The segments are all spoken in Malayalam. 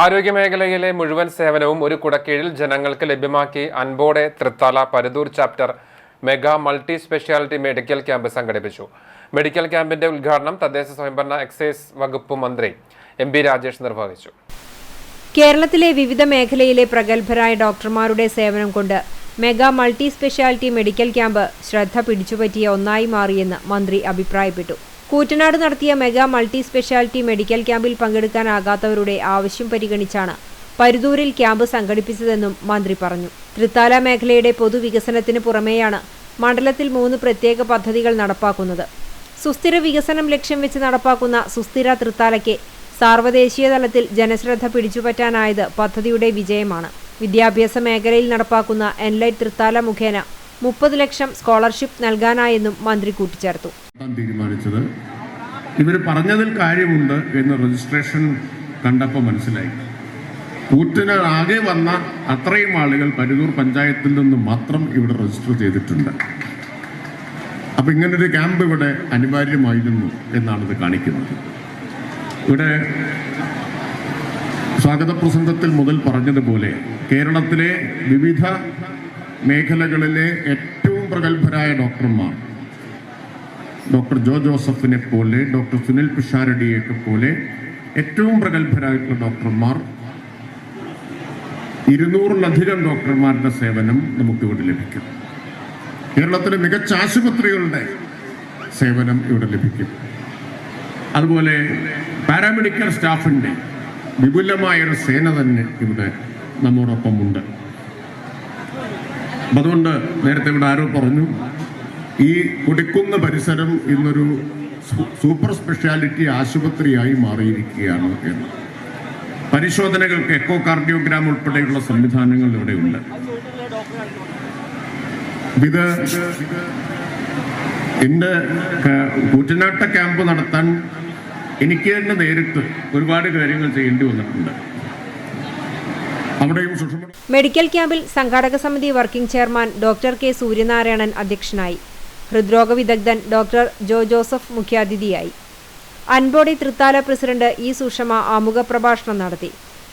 ആരോഗ്യമേഖലയിലെ മുഴുവൻ സേവനവും ഒരു കുടക്കീഴിൽ ജനങ്ങൾക്ക് ലഭ്യമാക്കി Anpode Thrithala Paruthur chapter mega multi speciality medical camp സംഘടിപ്പിച്ചു. മെഡിക്കൽ ക്യാമ്പിന്റെ ഉദ്ഘാടനം തദ്ദേശ സ്വയംഭരണ എക്സൈസ് വകുപ്പ് മന്ത്രി എം.പി. രാജേഷ് നിർവഹിച്ചു. കേരളത്തിലെ വിവിധ മേഖലയിലെ പ്രഗത്ഭരായ ഡോക്ടർമാരുടെ സേവനം കൊണ്ട് mega multi speciality medical camp ശ്രദ്ധ പിടിച്ചുപറ്റിയ ഒന്നായി മാറിയെന്ന് മന്ത്രി അഭിപ്രായപ്പെട്ടു. കൂറ്റനാട് നടത്തിയ മെഗാ മൾട്ടി സ്പെഷ്യാലിറ്റി മെഡിക്കൽ ക്യാമ്പിൽ പങ്കെടുക്കാനാകാത്തവരുടെ ആവശ്യം പരിഗണിച്ചാണ് പരുതൂരിൽ ക്യാമ്പ് സംഘടിപ്പിച്ചതെന്നും മന്ത്രി പറഞ്ഞു. തൃത്താല മേഖലയുടെ പൊതുവികസനത്തിന് പുറമെയാണ് മണ്ഡലത്തിൽ 3 പ്രത്യേക പദ്ധതികൾ നടപ്പാക്കുന്നത്. സുസ്ഥിര വികസനം ലക്ഷ്യം വെച്ച് നടപ്പാക്കുന്ന സുസ്ഥിര തൃത്താലയ്ക്ക് സാർവദേശീയ തലത്തിൽ ജനശ്രദ്ധ പിടിച്ചുപറ്റാനായത് പദ്ധതിയുടെ വിജയമാണ്. വിദ്യാഭ്യാസ മേഖലയിൽ നടപ്പാക്കുന്ന എൻലൈറ്റ് തൃത്താല മുഖേന 30 ലക്ഷം സ്കോളർഷിപ്പ് നൽകാനായെന്നും മന്ത്രി കൂട്ടിച്ചേർത്തു. തീരുമാനിച്ചത് ഇവർ പറഞ്ഞതിൽ കാര്യമുണ്ട് എന്ന് രജിസ്ട്രേഷൻ കണ്ടപ്പോൾ മനസ്സിലായി. കൂറ്റിന് ആകെ വന്ന അത്രയും ആളുകൾ പരുതൂർ പഞ്ചായത്തിൽ നിന്ന് മാത്രം ഇവിടെ രജിസ്റ്റർ ചെയ്തിട്ടുണ്ട്. അപ്പൊ ഇങ്ങനൊരു ക്യാമ്പ് ഇവിടെ അനിവാര്യമായിരുന്നു എന്നാണിത് കാണിക്കുന്നത്. ഇവിടെ സ്വാഗത പ്രസംഗത്തിൽ മുതൽ പറഞ്ഞതുപോലെ കേരളത്തിലെ വിവിധ മേഖലകളിലെ ഏറ്റവും പ്രഗത്ഭരായ ഡോക്ടർമാർ, ഡോക്ടർ ജോ ജോസഫിനെ പോലെ, ഡോക്ടർ സുനിൽ പിഷാരടിയൊക്കെ പോലെ ഏറ്റവും പ്രഗത്ഭരായിട്ടുള്ള ഡോക്ടർമാർ, 200-ലധികം ഡോക്ടർമാരുടെ സേവനം നമുക്കിവിടെ ലഭിക്കും. കേരളത്തിലെ മികച്ച ആശുപത്രികളുടെ സേവനം ഇവിടെ ലഭിക്കും. അതുപോലെ പാരാമെഡിക്കൽ സ്റ്റാഫിൻ്റെ വിപുലമായൊരു സേന തന്നെ ഇവിടെ നമ്മോടൊപ്പമുണ്ട്. അതുകൊണ്ട് നേരത്തെ ഇവിടെ ആരോ പറഞ്ഞു, ഈ കുടിക്കുന്ന പരിസരം ഇന്നൊരു സൂപ്പർ സ്പെഷ്യാലിറ്റി ആശുപത്രിയായി മാറിയിരിക്കുകയാണ് എന്ന്. പരിശോധനകൾക്ക് എക്കോ കാർഡിയോഗ്രാം ഉൾപ്പെടെയുള്ള സംവിധാനങ്ങൾ ഇവിടെയുണ്ട്. ഇത് എൻ്റെ കൂറ്റനാട്ട ക്യാമ്പ് നടത്താൻ എനിക്ക് തന്നെ നേരിട്ട് ഒരുപാട് കാര്യങ്ങൾ ചെയ്യേണ്ടി വന്നിട്ടുണ്ട്. മെഡിക്കൽ ക്യാമ്പിൽ സംഘാടക സമിതി working chairman doctor K Suryanarayanan അധ്യക്ഷനായി. ഹൃദ്രോഗ വിദഗ്ധൻ ഡോക്ടർ ജോ ജോസഫ് മുഖ്യാതിഥിയായി. അൻപോടെ തൃത്താല പ്രസിഡന്റ് ഇ സുഷമ ആമുഖ പ്രഭാഷണം നടത്തി.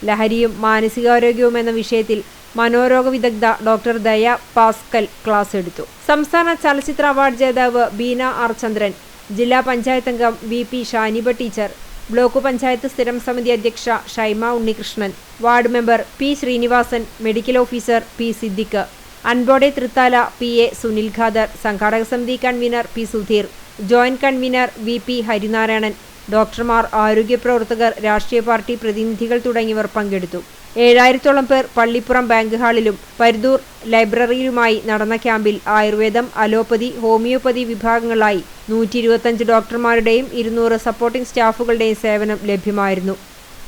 ലഹരിയും മാനസികാരോഗ്യവും എന്ന വിഷയത്തിൽ മനോരോഗ വിദഗ്ധ ഡോക്ടർ ദയ പാസ്കൽ ക്ലാസ് എടുത്തു. സംസ്ഥാന ചലച്ചിത്ര അവാർഡ് ജേതാവ് ബീന ആർ ചന്ദ്രൻ, ജില്ലാ പഞ്ചായത്ത് അംഗം V P. Shaniba teacher, block panchayat സ്ഥിരം സമിതി അധ്യക്ഷ Shaima Unnikrishnan, ward member P. Sreenivasan, medical officer P. Siddique, Anpode Thrithala P A. Sunil Khader, സംഘാടക സമിതി convener P. Sudheer, joint convener V P. Harinarayanan, ഡോക്ടർമാർ, ആരോഗ്യ പ്രവർത്തകർ, രാഷ്ട്രീയ പാർട്ടി പ്രതിനിധികൾ തുടങ്ങിയവർ പങ്കെടുത്തു. 7000-ഓളം പേർ പള്ളിപ്പുറം ബാങ്ക് ഹാളിലും പരുതൂർ ലൈബ്രറിയിലുമായി നടന്ന ക്യാമ്പിൽ ആയുർവേദം, അലോപ്പതി, ഹോമിയോപ്പതി വിഭാഗങ്ങളായി 125 ഡോക്ടർമാരുടെയും 200 സപ്പോർട്ടിംഗ് സ്റ്റാഫുകളുടെയും സേവനം ലഭ്യമായിരുന്നു.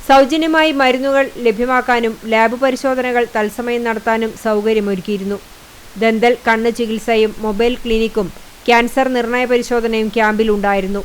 സൗജന്യമായി മരുന്നുകൾ ലഭ്യമാക്കാനും ലാബ് പരിശോധനകൾ തത്സമയം നടത്താനും സൗകര്യമൊരുക്കിയിരുന്നു. ദന്തൽ, കണ്ണ് ചികിത്സയും മൊബൈൽ ക്ലിനിക്കും ക്യാൻസർ നിർണയ പരിശോധനയും ക്യാമ്പിൽ ഉണ്ടായിരുന്നു.